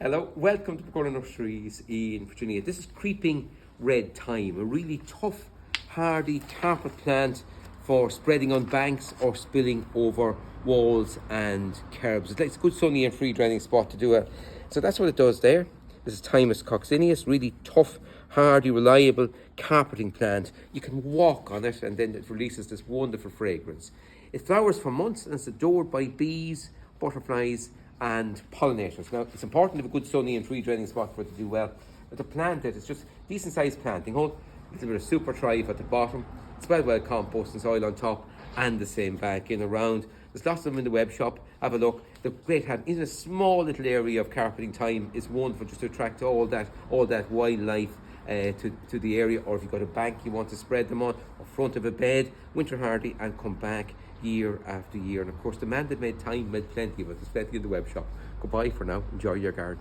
Hello, welcome to Pergola Nurseries in Virginia. This is creeping red thyme, a really tough, hardy carpet plant for spreading on banks or spilling over walls and curbs. It's a good sunny and free draining spot to do it. So that's what it does there. This is Thymus coccineus, really tough, hardy, reliable carpeting plant. You can walk on it and then it releases this wonderful fragrance. It flowers for months and it's adored by bees, butterflies and pollinators. Now, it's important to have a good sunny and free draining spot for it to do well. But to plant it, it's just decent sized planting hole, a little bit of super thrive at the bottom, spread well compost and soil on top, and the same back in around. There's lots of them in the web shop. Have a look. The great having in a small little area of carpeting thyme is wonderful just to attract all that wildlife to the area. Or if you've got a bank you want to spread them on, or front of a bed, winter hardy, and come back year after year. And of course, the man that made thyme made plenty of it. There's plenty in the web shop. Goodbye for now. Enjoy your garden.